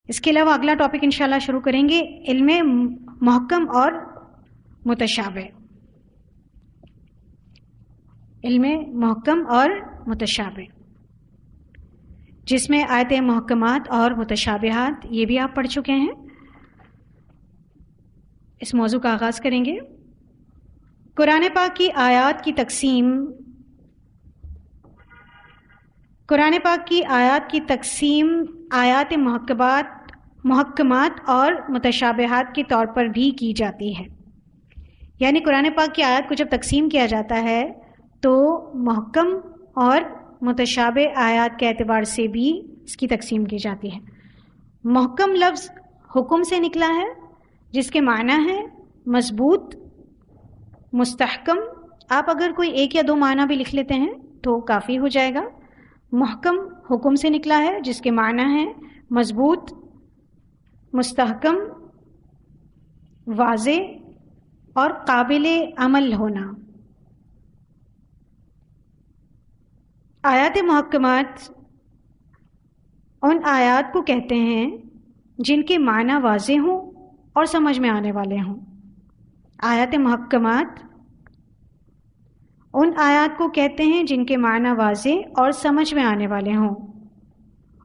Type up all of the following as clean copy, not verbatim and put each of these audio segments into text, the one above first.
اس کے علاوہ اگلا ٹاپک انشاءاللہ شروع کریں گے علم محکم اور متشابہ. علم محکم اور متشابہ، جس میں آیت محکمات اور متشابہات یہ بھی آپ پڑھ چکے ہیں. اس موضوع کا آغاز کریں گے. قرآن پاک کی آیات کی تقسیم آیات محکمات اور متشابہات کے طور پر بھی کی جاتی ہے. یعنی قرآن پاک کی آیات کو جب تقسیم کیا جاتا ہے تو محکم اور متشابہ آیات کے اعتبار سے بھی اس کی تقسیم کی جاتی ہے. محکم لفظ حکم سے نکلا ہے، جس کے معنی ہے مضبوط، مستحکم. آپ اگر کوئی ایک یا دو معنی بھی لکھ لیتے ہیں تو کافی ہو جائے گا. محکم حکم سے نکلا ہے، جس کے معنی ہے مضبوط، مستحکم، واضح اور قابل عمل ہونا. آیات محکمات ان آیات کو کہتے ہیں جن کے معنی واضح ہوں اور سمجھ میں آنے والے ہوں. آیات محکمات ان آیات کو کہتے ہیں جن کے معنی واضح اور سمجھ میں آنے والے ہوں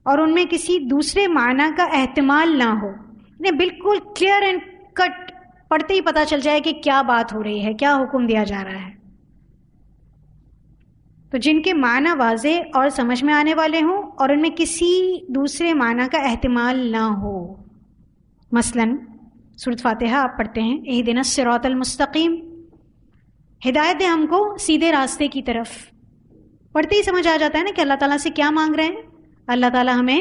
اور ان میں کسی دوسرے معنی کا احتمال نہ ہو. انہیں بالکل کلیئر اینڈ کٹ پڑھتے ہی پتہ چل جائے کہ کیا بات ہو رہی ہے، کیا حکم دیا جا رہا ہے. تو جن کے معنی واضح اور سمجھ میں آنے والے ہوں اور ان میں کسی دوسرے معنی کا احتمال نہ ہو. مثلا سورۃ فاتحہ آپ پڑھتے ہیں، اہدنا الصراط المستقیم، ہدایت دے ہم کو سیدھے راستے کی طرف. پڑھتے ہی سمجھ آ جاتا ہے نا کہ اللہ تعالیٰ سے کیا مانگ رہے ہیں. اللہ تعالیٰ ہمیں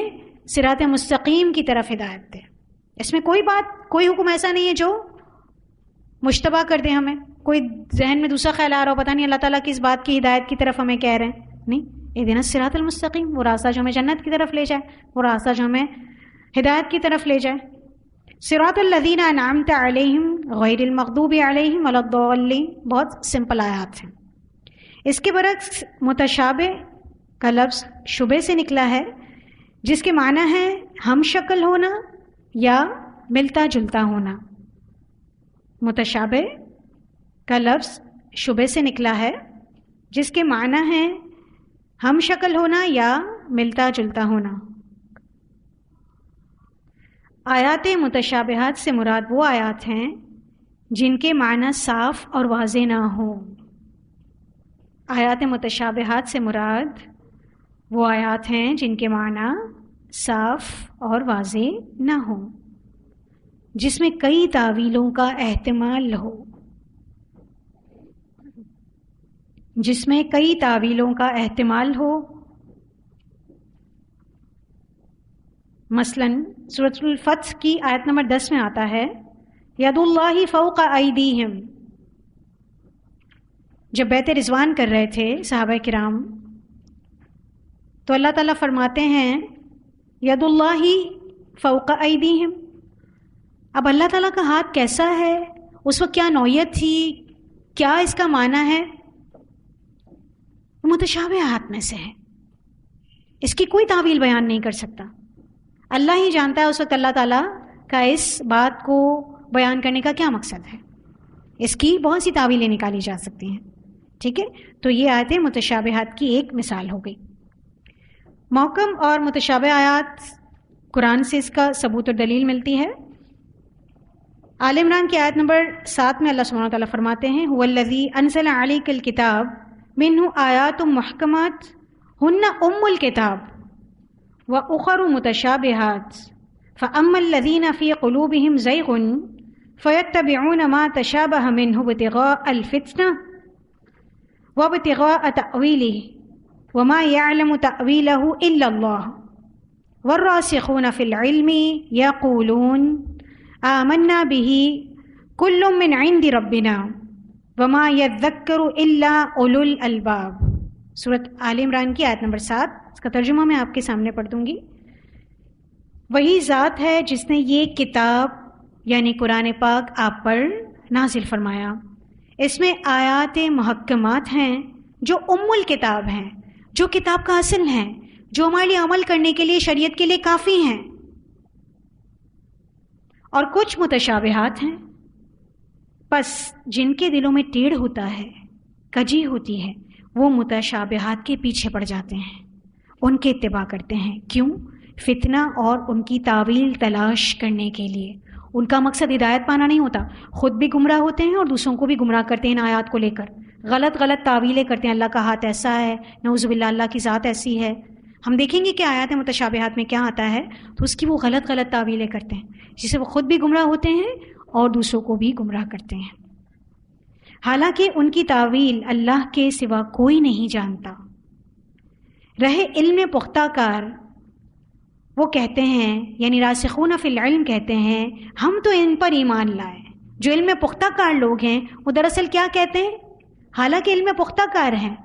صراط مستقیم کی طرف ہدایت دے. اس میں کوئی حکم ایسا نہیں ہے جو مشتبہ کر دے ہمیں، کوئی ذہن میں دوسرا خیال آ رہا ہو پتہ نہیں اللہ تعالیٰ کس بات کی ہدایت کی طرف ہمیں کہہ رہے ہیں. نہیں، اہدنا الصراط المستقیم، وہ راستہ جو ہمیں جنت کی طرف لے جائے، وہ راستہ جو ہمیں ہدایت کی طرف لے جائے. صراط الذین انعمت علیہم غیر المغضوب علیہم ولا الضالین، بہت سمپل آیات ہیں. اس کے برعکس متشابہ کا لفظ شبہ سے نکلا ہے، جس کے معنی ہے ہم شکل ہونا یا ملتا جلتا ہونا. متشابہ کا لفظ شبہ سے نکلا ہے، جس کے معنی ہے ہم شکل ہونا یا ملتا جلتا ہونا. آیات متشابہات سے مراد وہ آیات ہیں جن کے معنی صاف اور واضح نہ ہوں. آیات متشابہات سے مراد وہ آیات ہیں جن کے معنی صاف اور واضح نہ ہوں، جس میں کئی تاویلوں کا احتمال ہو. مثلا سورۃ الفتح کی آیت نمبر 10 میں آتا ہے ید اللہ فوق ایدیہم. جب بیعت رضوان کر رہے تھے صحابہ کرام تو اللہ تعالیٰ فرماتے ہیں ید اللہ فوق ایدیہم. اب اللہ تعالیٰ کا ہاتھ کیسا ہے، اس وقت کیا نوعیت تھی، کیا اس کا معنی ہے، متشابہ ہاتھ میں سے ہے. اس کی کوئی تعویل بیان نہیں کر سکتا. اللہ ہی جانتا ہے اس وقت اللہ تعالیٰ کا اس بات کو بیان کرنے کا کیا مقصد ہے. اس کی بہت سی تعویلیں نکالی جا سکتی ہیں. ٹھیک ہے، تو یہ آیتیں متشابہات کی ایک مثال ہو گئی. محکم اور متشابہ آیات قرآن سے اس کا ثبوت اور دلیل ملتی ہے. آل عمران کی آیت نمبر 7 میں اللہ سبحانہ وتعالیٰ فرماتے ہیں هو الذی انزل علیک الکتاب منہ آیات محکمات ہن ام الکتاب وَأُخَرُ مُتَشَابِهَاتٌ فَأَمَّا الَّذِينَ فِي قُلُوبِهِمْ زَيْغٌ فَيَتَّبِعُونَ مَا تَشَابَهَ مِنْهُ ابْتِغَاءَ الْفِتْنَةِ وَابْتِغَاءَ تَأْوِيلِهِ وَمَا يَعْلَمُ تَأْوِيلَهُ إِلَّا اللَّهُ وَالرَّاسِخُونَ فِي الْعِلْمِ يَقُولُونَ آمَنَّا بِهِ كُلٌّ مِّنْ عِندِ رَبِّنَا وَمَا يَذَّكَّرُ إِلَّا أُولُو الْأَلْبَابِ. سورۃ آل عمران کی آیت نمبر 7، اس کا ترجمہ میں آپ کے سامنے پڑھ دوں گی. وہی ذات ہے جس نے یہ کتاب یعنی قرآن پاک آپ پر نازل فرمایا. اس میں آیات محکمات ہیں جو ام الکتاب ہیں، جو کتاب کا اصل ہیں، جو ہمارے لیے عمل کرنے کے لیے، شریعت کے لیے کافی ہیں. اور کچھ متشابہات ہیں، پس جن کے دلوں میں ٹیڑھ ہوتا ہے، کجی ہوتی ہے، وہ متشابہات کے پیچھے پڑ جاتے ہیں، ان کے اتباع کرتے ہیں۔ کیوں؟ فتنہ اور ان کی تعویل تلاش کرنے کے لیے۔ ان کا مقصد ہدایت پانا نہیں ہوتا، خود بھی گمراہ ہوتے ہیں اور دوسروں کو بھی گمراہ کرتے ہیں ان آیات کو لے کر، غلط تعویلیں کرتے ہیں۔ اللہ کا ہاتھ ایسا ہے، نعوذ باللہ اللہ کی ذات ایسی ہے۔ ہم دیکھیں گے کہ آیات متشابہات میں کیا آتا ہے، تو اس کی وہ غلط تعویلیں کرتے ہیں، جس سے وہ خود بھی گمراہ ہوتے ہیں اور دوسروں کو بھی گمراہ کرتے ہیں۔ حالانکہ ان کی تعویل اللہ کے سوا کوئی نہیں جانتا۔ رہے علم پختہ کار، وہ کہتے ہیں، یعنی راسخون فی العلم کہتے ہیں، ہم تو ان پر ایمان لائے۔ جو علم پختہ کار لوگ ہیں وہ دراصل کیا کہتے ہیں؟ حالانکہ علم پختہ کار ہیں،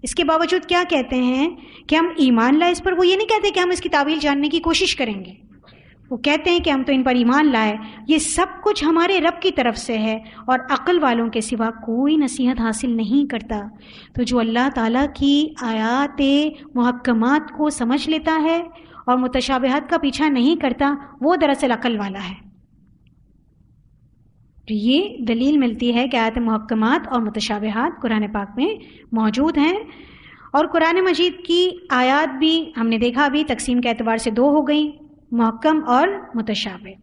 اس کے باوجود کیا کہتے ہیں کہ ہم ایمان لائے اس پر۔ وہ یہ نہیں کہتے کہ ہم اس کی تعویل جاننے کی کوشش کریں گے، وہ کہتے ہیں کہ ہم تو ان پر ایمان لائے، یہ سب کچھ ہمارے رب کی طرف سے ہے اور عقل والوں کے سوا کوئی نصیحت حاصل نہیں کرتا۔ تو جو اللہ تعالیٰ کی آیات محکمات کو سمجھ لیتا ہے اور متشابہات کا پیچھا نہیں کرتا، وہ دراصل عقل والا ہے۔ تو یہ دلیل ملتی ہے کہ آیات محکمات اور متشابہات قرآن پاک میں موجود ہیں، اور قرآن مجید کی آیات بھی ہم نے دیکھا ابھی تقسیم کے اعتبار سے دو ہو گئیں، محکم اور متشابہ۔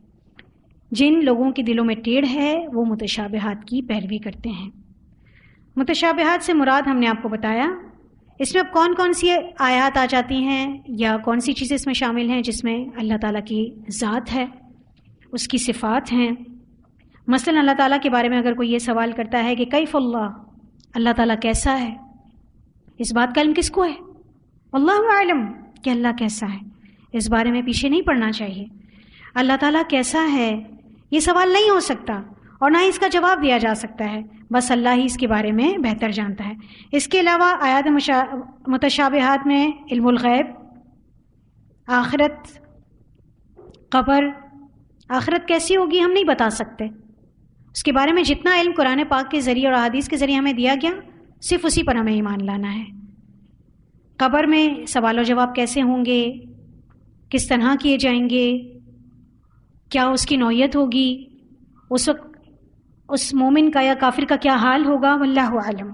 جن لوگوں کے دلوں میں ٹیڑھ ہے وہ متشابہات کی پیروی کرتے ہیں۔ متشابہات سے مراد ہم نے آپ کو بتایا، اس میں اب کون کون سی آیات آ جاتی ہیں یا کون سی چیزیں اس میں شامل ہیں جس میں اللہ تعالیٰ کی ذات ہے، اس کی صفات ہیں۔ مثلا اللہ تعالیٰ کے بارے میں اگر کوئی یہ سوال کرتا ہے کہ کیف اللہ تعالیٰ کیسا ہے، اس بات کا علم کس کو ہے؟ اللہ عالم، کہ اللہ کیسا ہے، اس بارے میں پیچھے نہیں پڑنا چاہیے۔ اللہ تعالیٰ کیسا ہے یہ سوال نہیں ہو سکتا اور نہ ہی اس کا جواب دیا جا سکتا ہے، بس اللہ ہی اس کے بارے میں بہتر جانتا ہے۔ اس کے علاوہ آیات متشابہات میں علم الغیب، آخرت، قبر، آخرت کیسی ہوگی ہم نہیں بتا سکتے، اس کے بارے میں جتنا علم قرآن پاک کے ذریعے اور احادیث کے ذریعے ہمیں دیا گیا صرف اسی پر ہمیں ایمان لانا ہے۔ قبر میں سوال و جواب کیسے ہوں گے، کس طرح کیے جائیں گے، کیا اس کی نوعیت ہوگی، اس وقت اس مومن کا یا کافر کا کیا حال ہوگا، واللہ عالم۔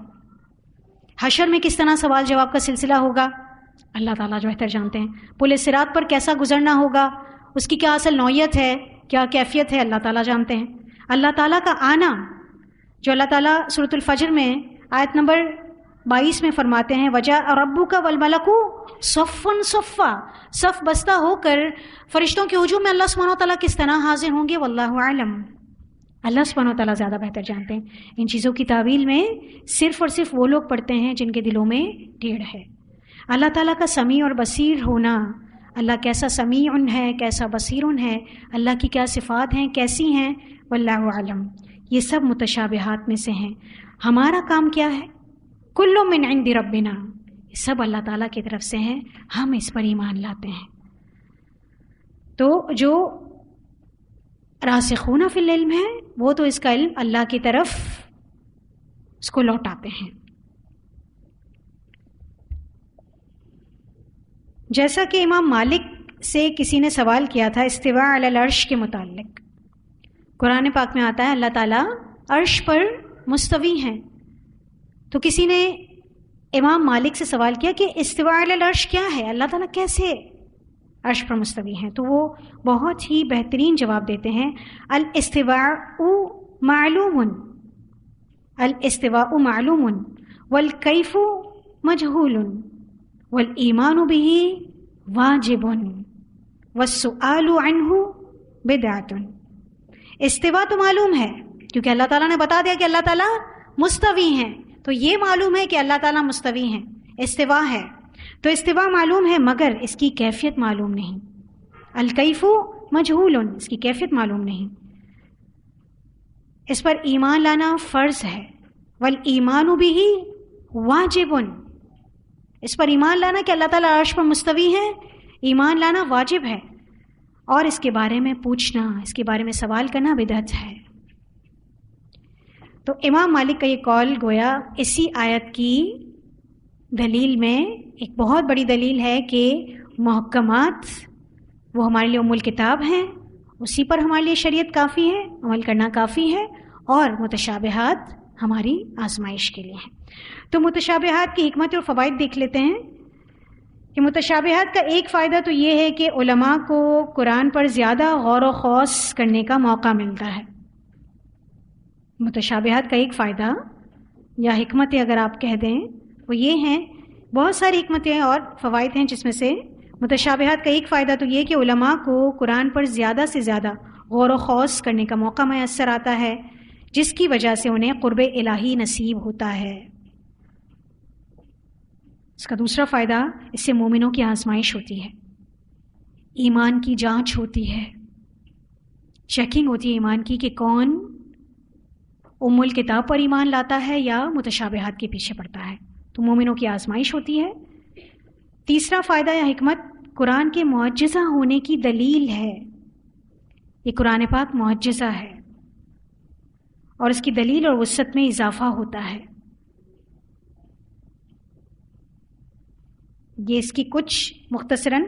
حشر میں کس طرح سوال جواب کا سلسلہ ہوگا، اللہ تعالیٰ جو بہتر جانتے ہیں۔ پل صراط پر کیسا گزرنا ہوگا، اس کی کیا اصل نوعیت ہے، کیا کیفیت ہے، اللہ تعالیٰ جانتے ہیں۔ اللہ تعالیٰ کا آنا، جو اللہ تعالیٰ سورۃ الفجر میں آیت نمبر 22 میں فرماتے ہیں، وَجَاءَ رَبُّكَ وَالْمَلَكُ صَفًّا صَفًّا، صف بستہ ہو کر فرشتوں کے ہجوم میں اللہ سبحانہ وتعالیٰ کس طرح حاضر ہوں گے، واللہ عالم، اللہ سبحانہ وتعالیٰ زیادہ بہتر جانتے ہیں۔ ان چیزوں کی تعویل میں صرف اور صرف وہ لوگ پڑھتے ہیں جن کے دلوں میں ٹیڑھ ہے۔ اللہ تعالیٰ کا سمیع اور بصیر ہونا، اللہ کیسا سمیع ہے، کیسا بصیر ہے، اللہ کی کیا صفات ہیں، کیسی ہیں، واللہ عالم، یہ سب متشابہات میں سے ہیں۔ ہمارا کام کیا ہے؟ کل من عند ربنا، یہ سب اللہ تعالیٰ کی طرف سے ہیں، ہم اس پر ایمان لاتے ہیں۔ تو جو راسخون فی العلم ہے وہ تو اس کا علم اللہ کی طرف اس کو لوٹاتے ہیں۔ جیسا کہ امام مالک سے کسی نے سوال کیا تھا استواء علی العرش کے متعلق، قرآن پاک میں آتا ہے اللہ تعالیٰ عرش پر مستوی ہیں، تو کسی نے امام مالک سے سوال کیا کہ استواء علی العرش کیا ہے، اللہ تعالیٰ کیسے عرش پر مستوی ہیں؟ تو وہ بہت ہی بہترین جواب دیتے ہیں، الاستواء معلوم، الاستواء معلوم والکیف مجہول والایمان به واجب والسؤال عنہ بدعۃ۔ استواء تو معلوم ہے کیونکہ اللہ تعالیٰ نے بتا دیا کہ اللہ تعالیٰ مستوی ہیں، تو یہ معلوم ہے کہ اللہ تعالیٰ مستوی ہیں، استواء ہے، تو استواء معلوم ہے مگر اس کی کیفیت معلوم نہیں۔ الکیف مجہول، اس کی کیفیت معلوم نہیں، اس پر ایمان لانا فرض ہے۔ والایمان به واجب، اس پر ایمان لانا کہ اللہ تعالیٰ عرش پر مستوی ہے، ایمان لانا واجب ہے، اور اس کے بارے میں پوچھنا، اس کے بارے میں سوال کرنا بدعت ہے۔ تو امام مالک کا یہ قول گویا اسی آیت کی دلیل میں ایک بہت بڑی دلیل ہے کہ محکمات وہ ہمارے لیے ام الکتاب ہیں، اسی پر ہمارے لیے شریعت کافی ہے، عمل کرنا کافی ہے، اور متشابہات ہماری آزمائش کے لیے ہیں۔ تو متشابہات کی حکمت اور فوائد دیکھ لیتے ہیں کہ متشابہات کا ایک فائدہ تو یہ ہے کہ علماء کو قرآن پر زیادہ غور و خوض کرنے کا موقع ملتا ہے۔ متشابہات کا ایک فائدہ یا حکمتیں اگر آپ کہہ دیں وہ یہ ہیں، بہت ساری حکمتیں اور فوائد ہیں، جس میں سے متشابہات کا ایک فائدہ تو یہ کہ علماء کو قرآن پر زیادہ سے زیادہ غور و خوض کرنے کا موقع میسر آتا ہے، جس کی وجہ سے انہیں قرب الہی نصیب ہوتا ہے۔ اس کا دوسرا فائدہ، اس سے مومنوں کی آزمائش ہوتی ہے، ایمان کی جانچ ہوتی ہے، چیکنگ ہوتی ہے ایمان کی کہ کون ام الکتاب پر ایمان لاتا ہے یا متشابہات کے پیچھے پڑتا ہے، تو مومنوں کی آزمائش ہوتی ہے۔ تیسرا فائدہ یا حکمت قرآن کے معجزہ ہونے کی دلیل ہے۔ یہ قرآن پاک معجزہ ہے اور اس کی دلیل اور وسعت میں اضافہ ہوتا ہے۔ یہ اس کی کچھ مختصراً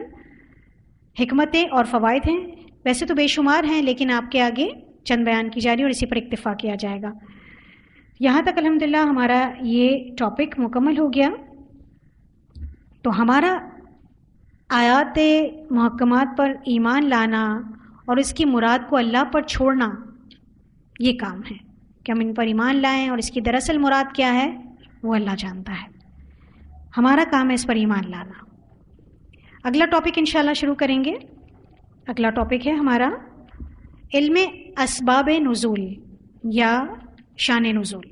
حکمتیں اور فوائد ہیں، ویسے تو بے شمار ہیں، لیکن آپ کے آگے چند بیان کی جا رہی ہے اور اسی پر اکتفا کیا جائے گا۔ یہاں تک الحمدللہ ہمارا یہ ٹاپک مکمل ہو گیا۔ تو ہمارا آیات محکمات پر ایمان لانا اور اس کی مراد کو اللہ پر چھوڑنا، یہ کام ہے کہ ہم ان پر ایمان لائیں، اور اس کی دراصل مراد کیا ہے وہ اللہ جانتا ہے۔ ہمارا کام ہے اس پر ایمان لانا۔ اگلا ٹاپک انشاءاللہ شروع کریں گے۔ اگلا ٹاپک ہے ہمارا علم اسباب نزول یا شان نزول۔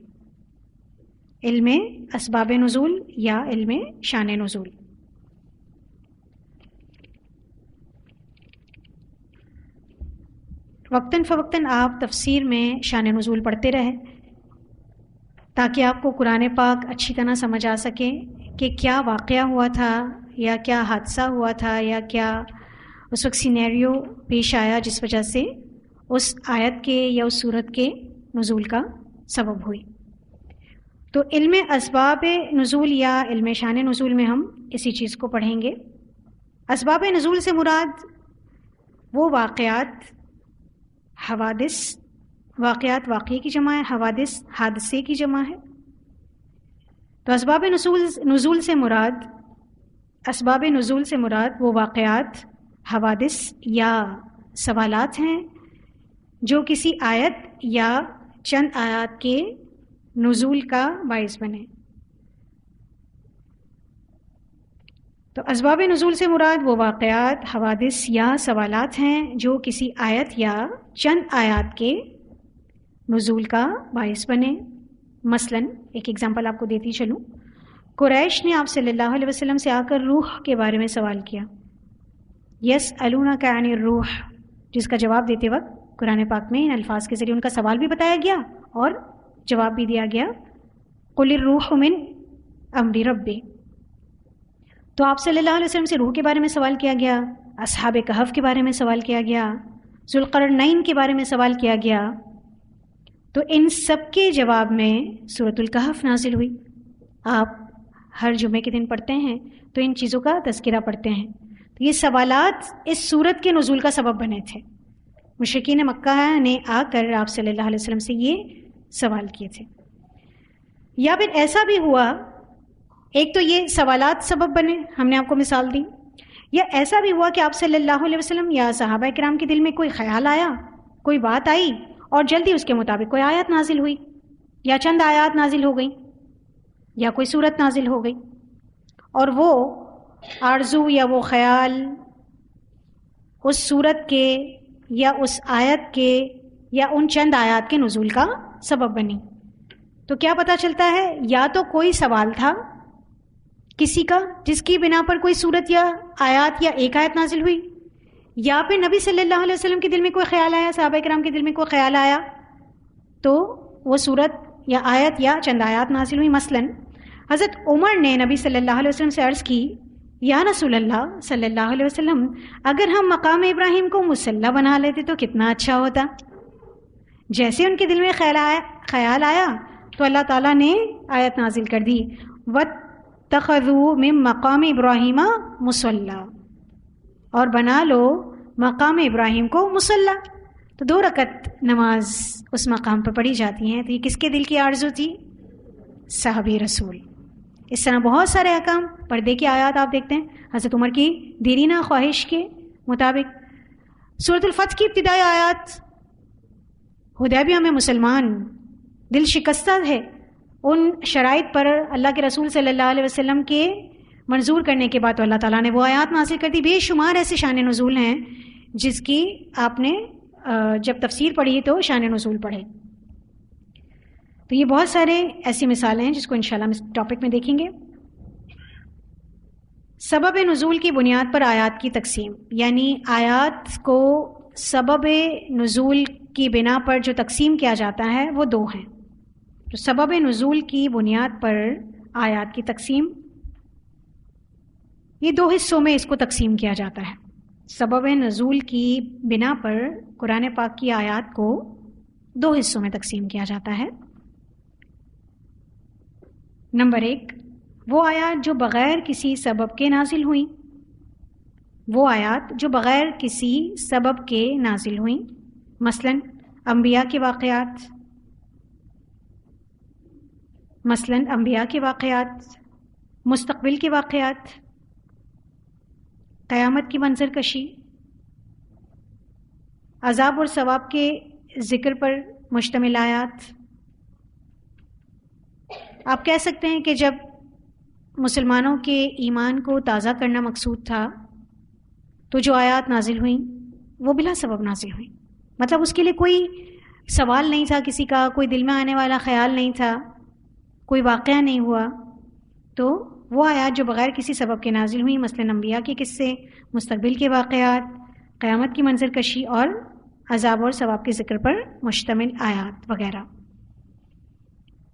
علم اسباب نزول یا علم شان نزول۔ وقتاً فوقتاً آپ تفسیر میں شان نزول پڑھتے رہیں تاکہ آپ کو قرآن پاک اچھی طرح سمجھ آ سکے کہ کیا واقعہ ہوا تھا یا کیا حادثہ ہوا تھا یا کیا اس وقت سینیریو پیش آیا جس وجہ سے اس آیت کے یا اس صورت کے نزول کا سبب ہوئی۔ تو علم اسباب نزول یا علم شان نزول میں ہم اسی چیز کو پڑھیں گے۔ اسباب نزول سے مراد وہ واقعات، حوادث، واقعات واقعے کی جمع ہے، حوادث حادثے کی جمع ہے۔ تو اسباب نزول سے مراد، اسباب نزول سے مراد وہ واقعات، حوادث یا سوالات ہیں جو کسی آیت یا چند آیات کے نزول کا باعث بنے۔ تو اسباب نزول سے مراد وہ واقعات، حوادث یا سوالات ہیں جو کسی آیت یا چند آیات کے نزول کا باعث بنے۔ مثلاً ایک ایگزامپل آپ کو دیتی چلوں، قریش نے آپ صلی اللہ علیہ وسلم سے آ کر روح کے بارے میں سوال کیا، یسألونک عن الروح، جس کا جواب دیتے وقت قرآن پاک میں ان الفاظ کے ذریعے ان کا سوال بھی بتایا گیا اور جواب بھی دیا گیا، قل الروح من امر ربی۔ تو آپ صلی اللہ علیہ وسلم سے روح کے بارے میں سوال کیا گیا، اصحاب کہف کے بارے میں سوال کیا گیا، ذوالقرنین کے بارے میں سوال کیا گیا۔ تو ان سب کے جواب میں سورۃ الکہف نازل ہوئی۔ آپ ہر جمعے کے دن پڑھتے ہیں تو ان چیزوں کا تذکرہ پڑھتے ہیں۔ تو یہ سوالات اس سورت کے نزول کا سبب بنے تھے۔ مشرکین مکہ نے آ کر آپ صلی اللہ علیہ وسلم سے یہ سوال کیے تھے۔ یا پھر ایسا بھی ہوا، ایک تو یہ سوالات سبب بنے، ہم نے آپ کو مثال دی، یا ایسا بھی ہوا کہ آپ صلی اللہ علیہ وسلم یا صحابہ کرام کے دل میں کوئی خیال آیا، کوئی بات آئی اور جلدی اس کے مطابق کوئی آیت نازل ہوئی یا چند آیات نازل ہو گئیں یا کوئی صورت نازل ہو گئی، اور وہ آرزو یا وہ خیال اس صورت کے یا اس آیت کے یا ان چند آیات کے نزول کا سبب بنی۔ تو کیا پتہ چلتا ہے، یا تو کوئی سوال تھا کسی کا جس کی بنا پر کوئی صورت یا آیات یا ایک آیت نازل ہوئی، یا پھر نبی صلی اللہ علیہ وسلم کے دل میں کوئی خیال آیا، صحابہ کرام کے دل میں کوئی خیال آیا تو وہ صورت یا آیت یا چند آیات نازل ہوئی۔ مثلاً حضرت عمر نے نبی صلی اللہ علیہ وسلم سے عرض کی، یا رسول اللہ صلی اللہ علیہ وسلم، اگر ہم مقام ابراہیم کو مصلی بنا لیتے تو کتنا اچھا ہوتا۔ جیسے ان کے دل میں خیال آیا تو اللہ تعالیٰ نے آیت نازل کر دی، وَاتَّخَذُوا مِن مَّقَامِ إِبْرَاهِيمَ مُصَلًّى، اور بنا لو مقام ابراہیم کو مصلی، تو 2 رکعت نماز اس مقام پر پڑھی جاتی ہیں. تو یہ کس کے دل کی آرزو تھی؟ صحابی رسول. اس طرح بہت سارے احکام. پردے کی آیات آپ دیکھتے ہیں حضرت عمر کی دیرینہ خواہش کے مطابق. سورۃ الفتح کی ابتدائی آیات، حدیبیہ میں مسلمان دل شکستہ ہے، ان شرائط پر اللہ کے رسول صلی اللہ علیہ وسلم کے منظور کرنے کے بعد تو اللہ تعالیٰ نے وہ آیات نازل کر دی. بے شمار ایسے شان نزول ہیں جس کی آپ نے جب تفسیر پڑھی تو شان نزول پڑھے. تو یہ بہت سارے ایسی مثالیں ہیں جس کو انشاءاللہ ہم اس ٹاپک میں دیکھیں گے. سبب نزول کی بنیاد پر آیات کی تقسیم، یعنی آیات کو سبب نزول کی بنا پر جو تقسیم کیا جاتا ہے وہ 2 ہیں. تو سبب نزول کی بنیاد پر آیات کی تقسیم، یہ 2 حصوں میں اس کو تقسیم کیا جاتا ہے. سبب نزول کی بنا پر قرآن پاک کی آیات کو 2 حصوں میں تقسیم کیا جاتا ہے. نمبر 1، وہ آیات جو بغیر کسی سبب کے نازل ہوئیں. وہ آیات جو بغیر کسی سبب کے نازل ہوئیں، مثلا انبیاء کے واقعات، مستقبل کے واقعات، قیامت کی منظر کشی، عذاب اور ثواب کے ذکر پر مشتمل آیات. آپ کہہ سکتے ہیں کہ جب مسلمانوں کے ایمان کو تازہ کرنا مقصود تھا تو جو آیات نازل ہوئیں وہ بلا سبب نازل ہوئیں. مطلب اس کے لیے کوئی سوال نہیں تھا کسی کا، کوئی دل میں آنے والا خیال نہیں تھا، کوئی واقعہ نہیں ہوا. تو وہ آیات جو بغیر کسی سبب کے نازل ہوئیں، مثلا انبیاء کے قصے، مستقبل کے واقعات، قیامت کی منظر کشی اور عذاب اور ثواب کے ذکر پر مشتمل آیات وغیرہ.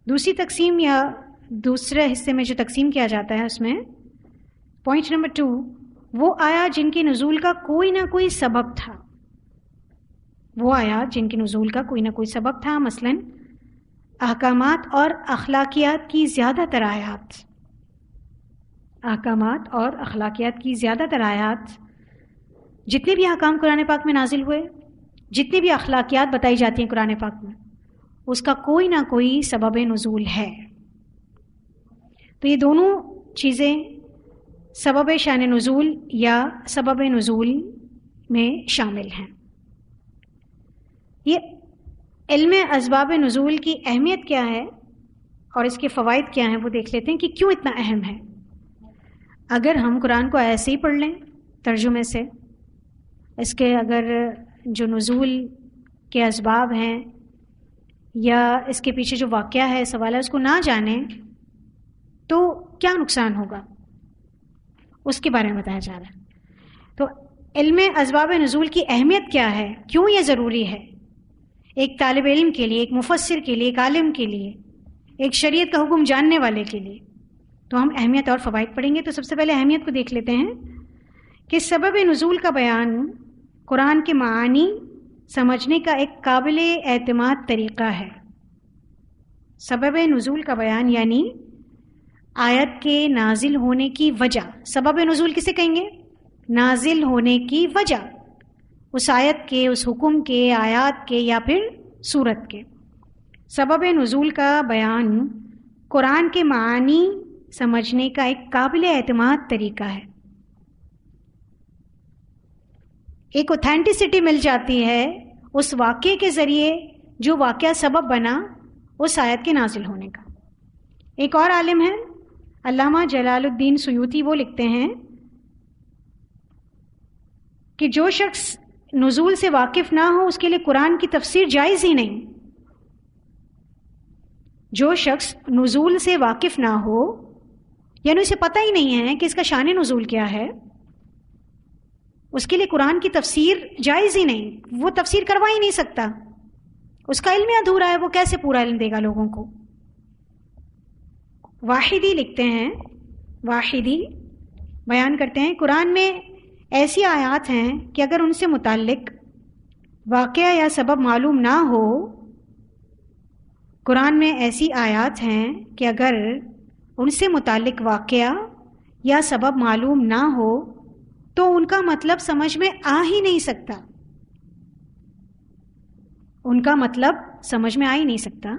دوسری تقسیم یا دوسرے حصے میں جو تقسیم کیا جاتا ہے اس میں پوائنٹ نمبر 2، وہ آیات جن کے نزول کا کوئی نہ کوئی سبب تھا. وہ آیات جن کے نزول کا کوئی نہ کوئی سبب تھا، مثلا احکامات اور اخلاقیات کی زیادہ تر آیات. احکامات اور اخلاقیات کی زیادہ تر آیات، جتنے بھی احکام قرآن پاک میں نازل ہوئے، جتنی بھی اخلاقیات بتائی جاتی ہیں قرآن پاک میں، اس کا کوئی نہ کوئی سبب نزول ہے. تو یہ دونوں چیزیں سبب شان نزول یا سبب نزول میں شامل ہیں. یہ علم اسباب نزول کی اہمیت کیا ہے اور اس کے فوائد کیا ہیں وہ دیکھ لیتے ہیں کہ کیوں اتنا اہم ہے. اگر ہم قرآن کو ایسے ہی پڑھ لیں ترجمے سے، اس کے اگر جو نزول کے اسباب ہیں یا اس کے پیچھے جو واقعہ ہے، سوال ہے، اس کو نہ جانیں تو کیا نقصان ہوگا، اس کے بارے میں بتایا جا رہا ہے. تو علم اسباب نزول کی اہمیت کیا ہے، کیوں یہ ضروری ہے ایک طالب علم کے لیے، ایک مفسر کے لیے، ایک عالم کے لیے، ایک شریعت کا حکم جاننے والے کے لیے. تو ہم اہمیت اور فوائد پڑھیں گے. تو سب سے پہلے اہمیت کو دیکھ لیتے ہیں کہ سبب نزول کا بیان قرآن کے معانی سمجھنے کا ایک قابل اعتماد طریقہ ہے. سبب نزول کا بیان یعنی آیت کے نازل ہونے کی وجہ. سبب نزول کسے کہیں گے؟ نازل ہونے کی وجہ، اس آیت کے، اس حکم کے، آیات کے یا پھر سورت کے. سبب نزول کا بیان قرآن کے معانی سمجھنے کا ایک قابل اعتماد طریقہ ہے. ایک اوتھینٹسٹی مل جاتی ہے اس واقعے کے ذریعے جو واقعہ سبب بنا اس آیت کے نازل ہونے کا. ایک اور عالم ہے علامہ جلال الدین سیوطی، وہ لکھتے ہیں کہ جو شخص نزول سے واقف نہ ہو اس کے لیے قرآن کی تفسیر جائز ہی نہیں. جو شخص نزول سے واقف نہ ہو، یعنی اسے پتہ ہی نہیں ہے کہ اس کا شان نزول کیا ہے، اس کے لیے قرآن کی تفسیر جائز ہی نہیں. وہ تفسیر کروا ہی نہیں سکتا، اس کا علم ادھورا ہے، وہ کیسے پورا علم دے گا لوگوں کو. واحدی لکھتے ہیں، واحدی بیان کرتے ہیں قرآن میں ایسی آیات ہیں کہ اگر ان سے متعلق واقعہ یا سبب معلوم نہ ہو، قرآن میں ایسی آیات ہیں کہ اگر ان سے متعلق واقعہ یا سبب معلوم نہ ہو تو ان کا مطلب سمجھ میں آ ہی نہیں سکتا، ان کا مطلب سمجھ میں آ ہی نہیں سکتا۔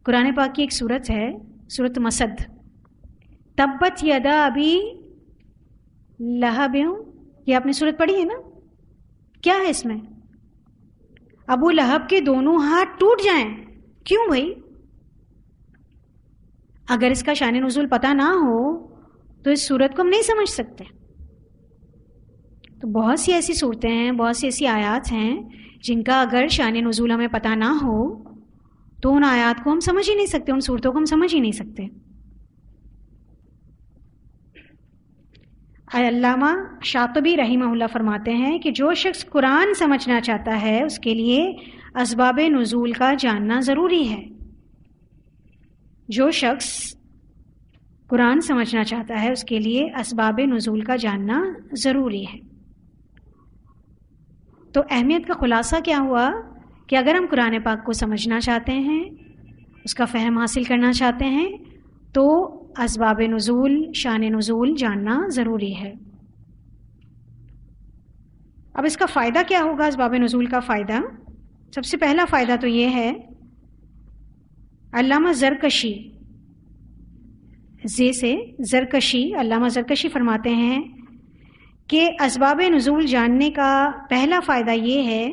قرآن پاک کی ایک سورت ہے، سورت مسد، تبت یدا ابی لہب، یہ آپ نے سورت پڑھی ہے نا؟ کیا ہے اس میں؟ ابو لہب کے دونوں ہاتھ ٹوٹ جائیں۔ کیوں بھائی؟ اگر اس کا شان نزول پتہ نہ ہو تو اس سورت کو ہم نہیں سمجھ سکتے۔ تو بہت سی ایسی صورتیں ہیں، بہت سی ایسی آیات ہیں جن کا اگر شان نزول ہمیں پتہ نہ ہو تو ان آیات کو ہم سمجھ ہی نہیں سکتے، ان صورتوں کو ہم سمجھ ہی نہیں سکتے۔ علامہ شاطبی رحمہ اللہ فرماتے ہیں کہ جو شخص قرآن سمجھنا چاہتا ہے اس کے لیے اسباب نزول کا جاننا ضروری ہے۔ جو شخص قرآن سمجھنا چاہتا ہے اس کے لیے اسباب نزول کا جاننا ضروری ہے۔ تو اہمیت کا خلاصہ کیا ہوا کہ اگر ہم قرآن پاک کو سمجھنا چاہتے ہیں، اس کا فہم حاصل کرنا چاہتے ہیں، تو اسباب نزول، شان نزول جاننا ضروری ہے۔ اب اس کا فائدہ کیا ہوگا؟ اسباب نزول کا فائدہ، سب سے پہلا فائدہ تو یہ ہے، علامہ زرکشی علامہ زرکشی فرماتے ہیں کہ اسباب نزول جاننے کا پہلا فائدہ یہ ہے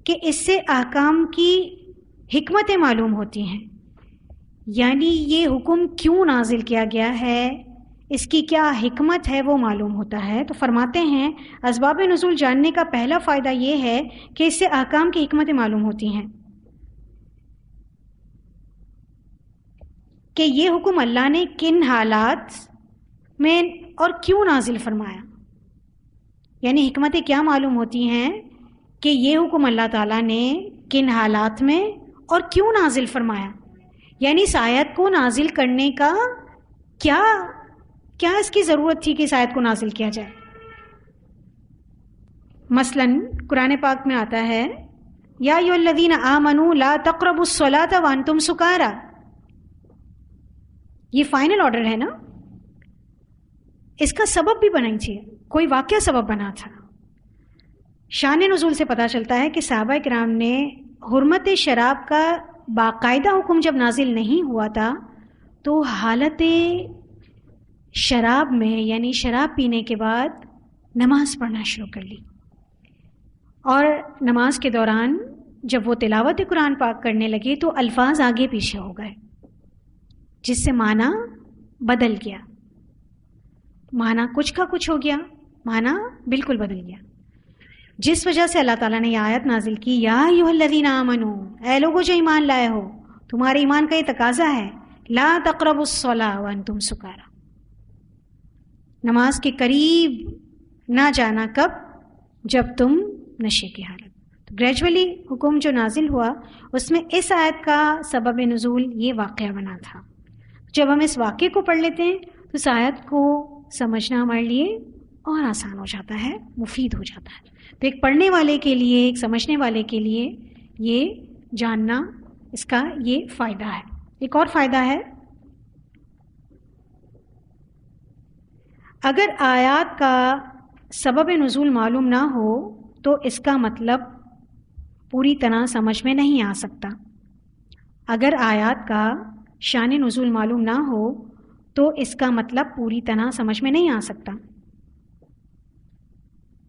کہ اس سے احکام کی حکمتیں معلوم ہوتی ہیں، یعنی یہ حکم کیوں نازل کیا گیا ہے، اس کی کیا حکمت ہے وہ معلوم ہوتا ہے۔ تو فرماتے ہیں اسباب نزول جاننے کا پہلا فائدہ یہ ہے کہ اس سے احکام کی حکمتیں معلوم ہوتی ہیں، کہ یہ حکم اللہ نے کن حالات میں اور کیوں نازل فرمایا، یعنی حکمتیں کیا معلوم ہوتی ہیں کہ یہ حکم اللہ تعالیٰ نے کن حالات میں اور کیوں نازل فرمایا، یعنی اس آیت کو نازل کرنے کا کیا اس کی ضرورت تھی کہ اس آیت کو نازل کیا جائے۔ مثلا قرآن پاک میں آتا ہے یا ایھا الذین آمنوا لا تقربوا الصلاۃ وانتم سکارا، یہ فائنل آرڈر ہے نا، اس کا سبب بھی بنائی چاہیے، کوئی واقعہ سبب بنا تھا۔ شان نزول سے پتہ چلتا ہے کہ صحابہ کرام نے حرمت شراب کا باقاعدہ حکم جب نازل نہیں ہوا تھا تو حالت شراب میں، یعنی شراب پینے کے بعد نماز پڑھنا شروع کر لی، اور نماز کے دوران جب وہ تلاوت قرآن پاک کرنے لگے تو الفاظ آگے پیچھے ہو گئے، جس سے معنی بدل گیا، معنی کچھ کا کچھ ہو گیا، معنی بالکل بدل گیا، جس وجہ سے اللہ تعالیٰ نے یہ آیت نازل کی یا ایھا الذین آمنوا، اے لوگو جو ایمان لائے ہو، تمہارے ایمان کا یہ تقاضا ہے، لا تقربوا الصلاۃ وانتم سکارا، نماز کے قریب نہ جانا، کب؟ جب تم نشے کی حالت۔ تو گریجولی حکم جو نازل ہوا اس میں اس آیت کا سبب نزول یہ واقعہ بنا تھا۔ جب ہم اس واقعے کو پڑھ لیتے ہیں تو اس آیت کو سمجھنا ہمارے لیے اور آسان ہو جاتا ہے، مفید ہو جاتا ہے۔ تو ایک پڑھنے والے کے لیے، ایک سمجھنے والے کے لیے یہ جاننا، اس کا یہ فائدہ ہے۔ ایک اور فائدہ ہے، اگر آیات کا سبب نزول معلوم نہ ہو تو اس کا مطلب پوری طرح سمجھ میں نہیں آ سکتا۔ اگر آیات کا شان نزول معلوم نہ ہو تو اس کا مطلب پوری طرح سمجھ میں نہیں آ سکتا،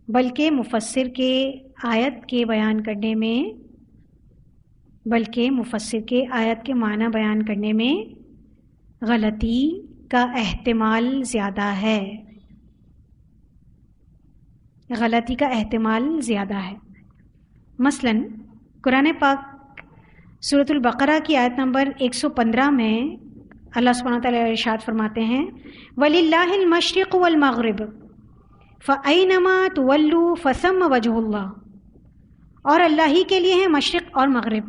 بلکہ مفسر کے آیت کے معنی بیان کرنے میں غلطی کا احتمال زیادہ ہے، مثلا قرآن پاک سورۃ البقرہ کی آیت نمبر 115 میں اللہ سبحانہ وتعالیٰ ارشاد فرماتے ہیں وَلِلَّهِ الْمَشْرِقُ وَالْمَغْرِبُ فَأَيْنَمَا تُوَلُّوا فَثَمَّ وَجْهُ اللَّهِ، اور اللہ ہی کے لیے ہے مشرق اور مغرب،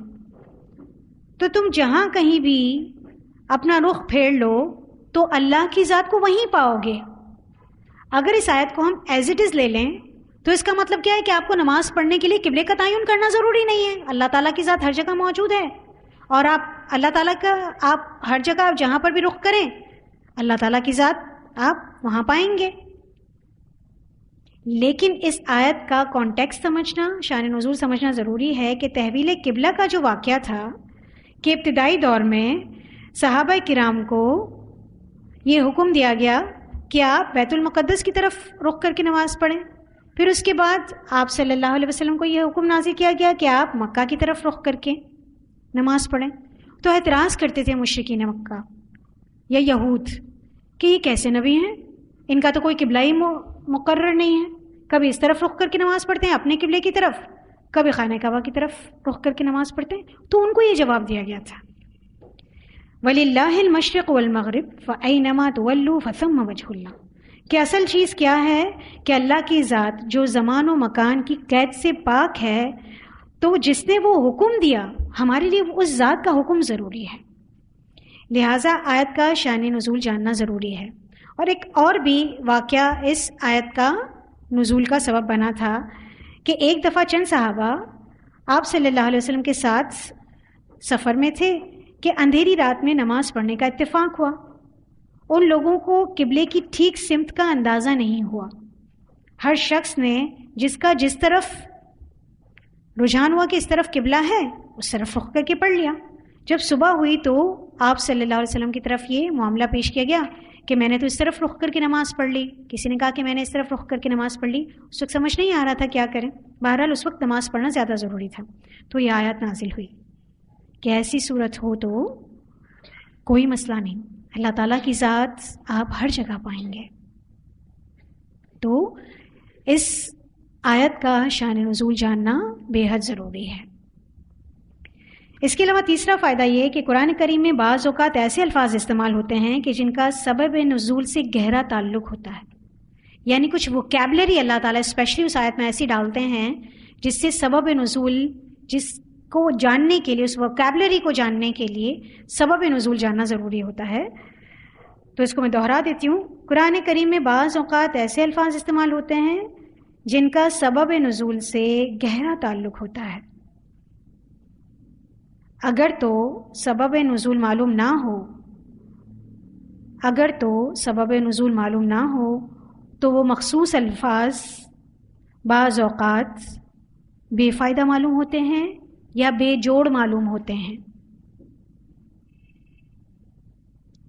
تو تم جہاں کہیں بھی اپنا رخ پھیر لو تو اللہ کی ذات کو وہیں پاؤ گے۔ اگر اس آیت کو ہم ایز اٹ از لے لیں تو اس کا مطلب کیا ہے کہ آپ کو نماز پڑھنے کے لیے قبلے کا تعین کرنا ضروری نہیں ہے، اللہ تعالیٰ کی ذات ہر جگہ موجود ہے، اور آپ اللہ تعالیٰ کا آپ ہر جگہ آپ جہاں پر بھی رخ کریں اللہ تعالیٰ کی ذات آپ وہاں پائیں گے۔ لیکن اس آیت کا کانٹیکسٹ سمجھنا، شان نزول سمجھنا ضروری ہے کہ تحویل قبلہ کا جو واقعہ تھا کہ ابتدائی دور میں صحابہ کرام کو یہ حکم دیا گیا کہ آپ بیت المقدس کی طرف رخ کر کے نماز پڑھیں، پھر اس کے بعد آپ صلی اللہ علیہ وسلم کو یہ حکم نازل کیا گیا کہ آپ مکہ کی طرف رخ کر کے نماز پڑھیں. تو اعتراض کرتے تھے مشرکین مکہ یا یہود کہ یہ کیسے نبی ہیں، ان کا تو کوئی قبلہ ہی مقرر نہیں ہے، کبھی اس طرف رخ کر کے نماز پڑھتے ہیں اپنے قبلے کی طرف، کبھی خانہ کعبہ کی طرف رخ کر کے نماز پڑھتے ہیں. تو ان کو یہ جواب دیا گیا تھا وَلِلَّهِ الْمَشْرِقُ وَالْمَغْرِبُ فَأَيْنَمَا تُوَلُّوا فَثَمَّ وَجْهُ اللَّهِ کہ اصل چیز کیا ہے کہ اللہ کی ذات جو زمان و مکان کی قید سے پاک ہے، تو جس نے وہ حکم دیا ہمارے لیے اس ذات کا حکم ضروری ہے. لہٰذا آیت کا شان نزول جاننا ضروری ہے. اور ایک اور بھی واقعہ اس آیت کا نزول کا سبب بنا تھا کہ ایک دفعہ چند صحابہ آپ صلی اللہ علیہ وسلم کے ساتھ سفر میں تھے کہ اندھیری رات میں نماز پڑھنے کا اتفاق ہوا. ان لوگوں کو قبلے کی ٹھیک سمت کا اندازہ نہیں ہوا. ہر شخص نے جس کا جس طرف رجحان ہوا کہ اس طرف قبلہ ہے اس طرف رخ کر کے پڑھ لیا. جب صبح ہوئی تو آپ صلی اللہ علیہ وسلم کی طرف یہ معاملہ پیش کیا گیا کہ میں نے تو اس طرف رخ کر کے نماز پڑھ لی. کسی نے کہا کہ میں نے اس طرف رخ کر کے نماز پڑھ لی. اس وقت سمجھ نہیں آ رہا تھا کیا کریں. بہرحال اس وقت نماز پڑھنا زیادہ ضروری تھا. تو یہ آیت نازل ہوئی کہ ایسی صورت ہو تو کوئی مسئلہ نہیں، اللہ تعالیٰ کی ذات آپ ہر جگہ پائیں گے. تو اس آیت کا شان نزول جاننا بے حد ضروری ہے. اس کے علاوہ تیسرا فائدہ یہ کہ قرآن کریم میں بعض اوقات ایسے الفاظ استعمال ہوتے ہیں کہ جن کا سبب نزول سے گہرا تعلق ہوتا ہے. یعنی کچھ ووکیبلری اللہ تعالیٰ اسپیشلی اس آیت میں ایسی ڈالتے ہیں جس سے سبب نزول، جس کو جاننے کے لیے، اس ووکیبلری کو جاننے کے لیے سبب نزول جاننا ضروری ہوتا ہے. تو اس کو میں دوہرا دیتی ہوں. قرآن کریم میں بعض اوقات ایسے الفاظ استعمال ہوتے ہیں جن کا سبب نزول سے گہرا تعلق ہوتا ہے. اگر تو سبب نزول معلوم نہ ہو تو وہ مخصوص الفاظ بعض اوقات بے فائدہ معلوم ہوتے ہیں یا بے جوڑ معلوم ہوتے ہیں.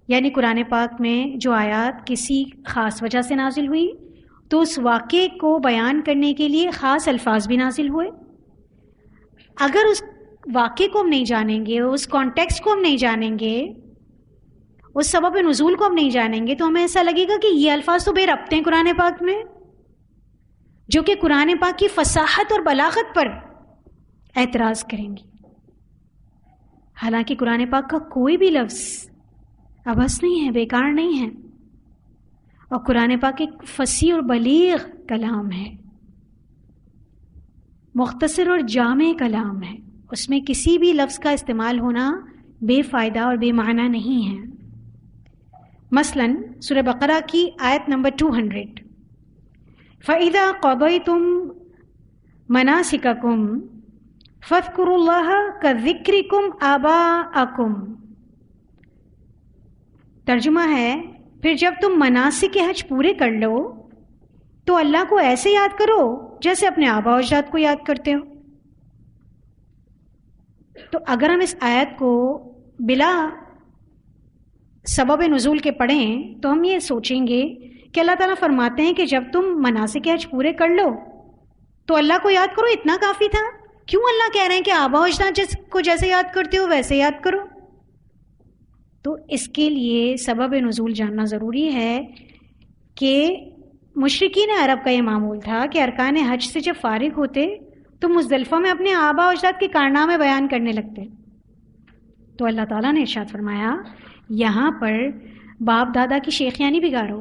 یعنی قرآن پاک میں جو آیات کسی خاص وجہ سے نازل ہوئی تو اس واقعے کو بیان کرنے کے لیے خاص الفاظ بھی نازل ہوئے. اگر اس واقعے کو ہم نہیں جانیں گے، اس کانٹیکسٹ کو ہم نہیں جانیں گے، اس سبب نزول کو ہم نہیں جانیں گے، تو ہمیں ایسا لگے گا کہ یہ الفاظ تو بے ربط ہیں قرآن پاک میں، جو کہ قرآن پاک کی فصاحت اور بلاغت پر اعتراض کریں گی. حالانکہ قرآن پاک کا کوئی بھی لفظ عبث نہیں ہے، بیکار نہیں ہے، اور قرآن پاک ایک فصیح اور بلیغ کلام ہے، مختصر اور جامع کلام ہے. اس میں کسی بھی لفظ کا استعمال ہونا بے فائدہ اور بے معنی نہیں ہے. مثلا سورہ بقرہ کی آیت نمبر 200 فَإِذَا قَضَيْتُم مَنَاسِكَكُمْ فَاذْكُرُوا اللَّهَ كَذِكْرِكُمْ آبَاءَكُمْ. ترجمہ ہے، پھر جب تم مناسک حج پورے کر لو تو اللہ کو ایسے یاد کرو جیسے اپنے آبا و اجداد کو یاد کرتے ہو. تو اگر ہم اس آیت کو بلا سبب نزول کے پڑھیں تو ہم یہ سوچیں گے کہ اللہ تعالیٰ فرماتے ہیں کہ جب تم مناسک حج پورے کر لو تو اللہ کو یاد کرو، اتنا کافی تھا. کیوں اللہ کہہ رہے ہیں کہ آبا و اجداد کو جیسے یاد کرتے ہو ویسے یاد کرو؟ تو اس کے لیے سبب نزول جاننا ضروری ہے کہ مشرکین عرب کا یہ معمول تھا کہ ارکان حج سے جب فارغ ہوتے تو مزدلفہ میں اپنے آبا و اجداد کے کارنامے بیان کرنے لگتے. تو اللہ تعالیٰ نے ارشاد فرمایا یہاں پر باپ دادا کی شیخیانی بگاڑو،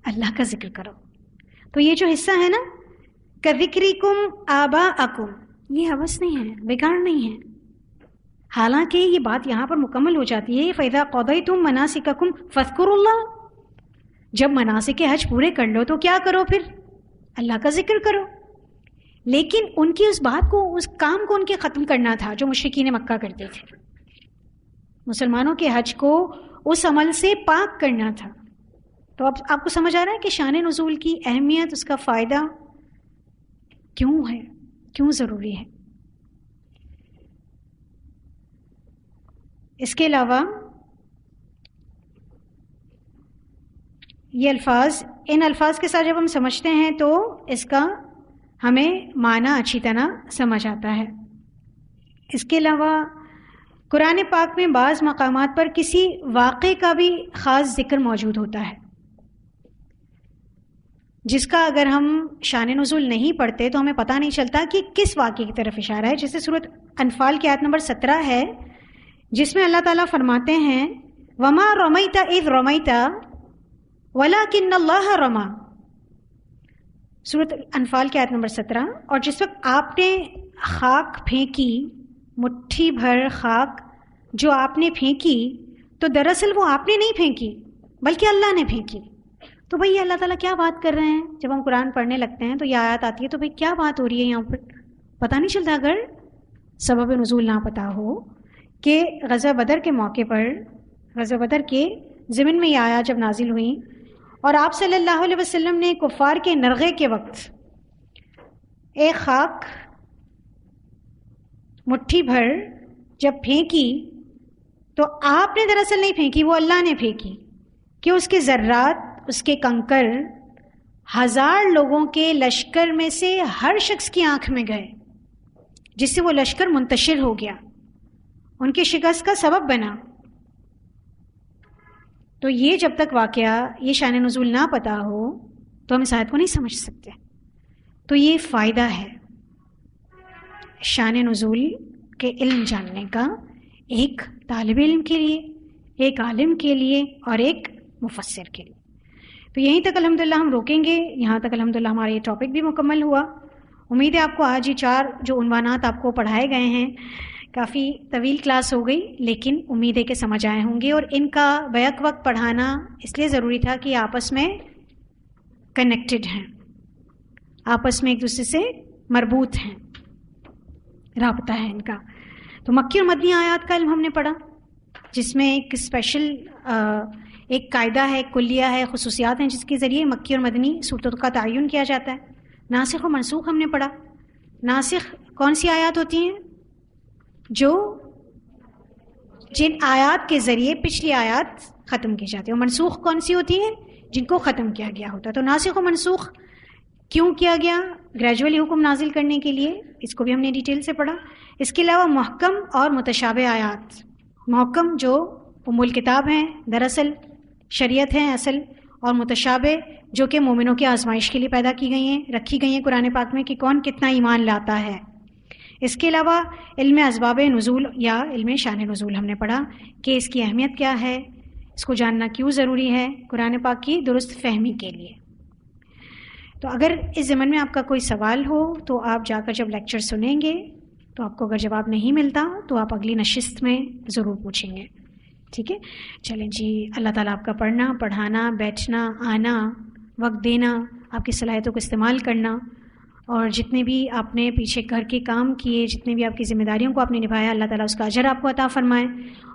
اللہ کا ذکر کرو. تو یہ جو حصہ ہے نا کذکرکم آباءکم، یہ حوث نہیں ہے، بیکار نہیں ہے. حالانکہ یہ بات یہاں پر مکمل ہو جاتی ہے فَإِذَا قَضَيْتُم مَنَاسِكَكُمْ فَاذْكُرُوا اللَّهَ. جب مناسک حج پورے کر لو تو کیا کرو؟ پھر اللہ کا ذکر کرو. لیکن ان کی اس بات کو، اس کام کو ان کے ختم کرنا تھا جو مشرکین مکہ کرتے تھے. مسلمانوں کے حج کو اس عمل سے پاک کرنا تھا. تو اب آپ کو سمجھ آ رہا ہے کہ شان نزول کی اہمیت، اس کا فائدہ کیوں ہے، کیوں ضروری ہے. اس کے علاوہ یہ الفاظ، ان الفاظ کے ساتھ جب ہم سمجھتے ہیں تو اس کا ہمیں معنی اچھی طرح سمجھ آتا ہے. اس کے علاوہ قرآن پاک میں بعض مقامات پر کسی واقعے کا بھی خاص ذکر موجود ہوتا ہے، جس کا اگر ہم شان نزول نہیں پڑھتے تو ہمیں پتہ نہیں چلتا کہ کس واقعے کی طرف اشارہ ہے. جیسے سورۃ انفال کی آیت نمبر 17 ہے، جس میں اللہ تعالیٰ فرماتے ہیں وَمَا رَمَيْتَ إِذْ رَمَيْتَ وَلَكِنَّ اللَّهَ رَمَى. سورۃ انفال کی آیت نمبر 17. اور جس وقت آپ نے خاک پھینکی، مٹھی بھر خاک جو آپ نے پھینکی، تو دراصل وہ آپ نے نہیں پھینکی بلکہ اللہ نے پھینکی. تو بھئی اللہ تعالیٰ کیا بات کر رہے ہیں؟ جب ہم قرآن پڑھنے لگتے ہیں تو یہ آیات آتی ہے تو بھئی کیا بات ہو رہی ہے یہاں پر؟ پتہ نہیں چلتا اگر سبب نزول نہ پتہ ہو کہ غزوہ بدر کے موقع پر، غزوہ بدر کے ضمن میں یہ آیات جب نازل ہوئیں اور آپ صلی اللہ علیہ وسلم نے کفار کے نرغے کے وقت ایک خاک مٹھی بھر جب پھینکی تو آپ نے دراصل نہیں پھینکی، وہ اللہ نے پھینکی کہ اس کے ذرات، اس کے کنکر 1000 لوگوں کے لشکر میں سے ہر شخص کی آنکھ میں گئے، جس سے وہ لشکر منتشر ہو گیا، ان کی شکست کا سبب بنا. تو یہ جب تک واقعہ، یہ شان نزول نہ پتہ ہو تو ہم اس آیت کو نہیں سمجھ سکتے. تو یہ فائدہ ہے شان نزول کے علم جاننے کا، ایک طالب علم کے لیے، ایک عالم کے لیے اور ایک مفسر کے لیے. تو یہیں تک الحمدللہ ہم روکیں گے. یہاں تک الحمدللہ ہمارا یہ ٹاپک بھی مکمل ہوا. امید ہے آپ کو آج یہ 4 جو عنوانات آپ کو پڑھائے گئے ہیں، کافی طویل کلاس ہو گئی لیکن امید ہے کہ سمجھ آئے ہوں گے. اور ان کا بیک وقت پڑھانا اس لیے ضروری تھا کہ آپس میں کنیکٹڈ ہیں، آپس میں ایک دوسرے سے مربوط ہیں، رابطہ ہے ان کا. تو مکی اور مدنی آیات کا علم ہم نے پڑھا، جس میں ایک اسپیشل ایک قاعدہ ہے، ایک کلیہ ہے، خصوصیات ہیں جس کے ذریعے مکی اور مدنی صورتوں کا تعین کیا جاتا ہے. ناسخ و منسوخ ہم نے پڑھا. ناسخ کون سی آیات ہوتی ہیں؟ جو جن آیات کے ذریعے پچھلی آیات ختم کی جاتی ہے. اور منسوخ کون سی ہوتی ہیں؟ جن کو ختم کیا گیا ہوتا ہے. تو ناسخ و منسوخ کیوں کیا گیا؟ گریجولی حکم نازل کرنے کے لیے. اس کو بھی ہم نے ڈیٹیل سے پڑھا. اس کے علاوہ محکم اور متشابہ آیات. محکم جو ام الکتاب ہیں، دراصل شریعت ہیں اصل، اور متشابہ جو کہ مومنوں کی آزمائش کے لیے پیدا کی گئی ہیں، رکھی گئی ہیں قرآن پاک میں کہ کون کتنا ایمان لاتا ہے. اس کے علاوہ علم اسباب نزول یا علم شان نزول ہم نے پڑھا کہ اس کی اہمیت کیا ہے، اس کو جاننا کیوں ضروری ہے قرآن پاک کی درست فہمی کے لیے. تو اگر اس ضمن میں آپ کا کوئی سوال ہو تو آپ جا کر جب لیکچر سنیں گے تو آپ کو اگر جواب نہیں ملتا تو آپ اگلی نشست میں ضرور پوچھیں گے. ٹھیک ہے، چلیں جی. اللہ تعالیٰ آپ کا پڑھنا، پڑھانا، بیٹھنا، آنا، وقت دینا، آپ کی صلاحیتوں کو استعمال کرنا، اور جتنے بھی آپ نے پیچھے گھر کے کام کیے، جتنے بھی آپ کی ذمہ داریوں کو آپ نے نبھایا، اللہ تعالیٰ اس کا اجر آپ کو عطا فرمائے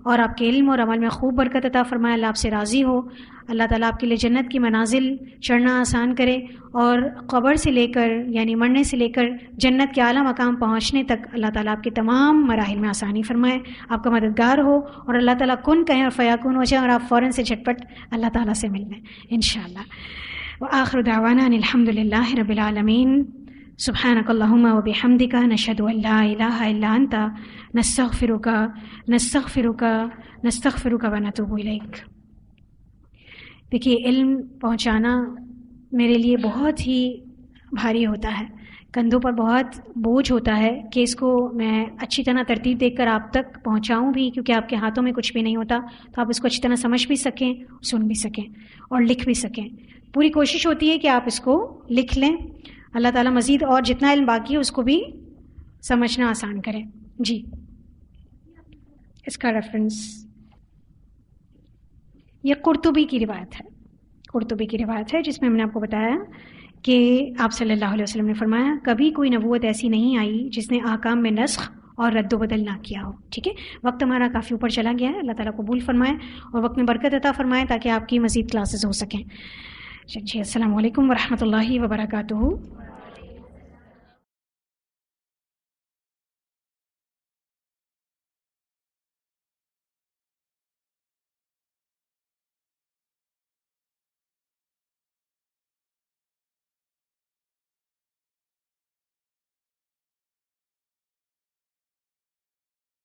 اور آپ کے علم اور عمل میں خوب برکت عطا فرمائے. اللہ آپ سے راضی ہو. اللہ تعالیٰ آپ کے لیے جنت کی منازل چڑھنا آسان کرے اور قبر سے لے کر، یعنی مرنے سے لے کر جنت کے اعلیٰ مقام پہنچنے تک اللہ تعالیٰ آپ کے تمام مراحل میں آسانی فرمائے، آپ کا مددگار ہو. اور اللہ تعالیٰ کن کہیں اور فیاکون ہو جائے اور آپ فوراً سے جھٹپٹ اللہ تعالیٰ سے مل لیں انشاءاللہ. وآخر دعوانا ان الحمد للہ رب العالمین. سبحانک اللہم و بحمدک، نشہد ان لا الہ الا انت، نستغفرک و نتوب الیک. دیکھیے، علم پہنچانا میرے لیے بہت ہی بھاری ہوتا ہے، کندھوں پر بہت بوجھ ہوتا ہے کہ اس کو میں اچھی طرح ترتیب دے کر آپ تک پہنچاؤں بھی، کیونکہ آپ کے ہاتھوں میں کچھ بھی نہیں ہوتا تو آپ اس کو اچھی طرح سمجھ بھی سکیں، سن بھی سکیں اور لکھ بھی سکیں. پوری کوشش ہوتی ہے کہ آپ اس کو لکھ لیں. اللہ تعالیٰ مزید اور جتنا علم باقی ہے اس کو بھی سمجھنا آسان کریں. جی، اس کا ریفرنس یہ قرطبی کی روایت ہے، قرطبی کی روایت ہے جس میں ہم نے آپ کو بتایا کہ آپ صلی اللہ علیہ وسلم نے فرمایا کبھی کوئی نبوت ایسی نہیں آئی جس نے احکام میں نسخ اور رد و بدل نہ کیا ہو. ٹھیک ہے, وقت ہمارا کافی اوپر چلا گیا ہے. اللہ تعالیٰ قبول فرمائے اور وقت میں برکت عطا فرمائے تاکہ آپ کی مزید کلاسز ہو سکیں. جی السلام علیکم ورحمۃ اللہ وبرکاتہ.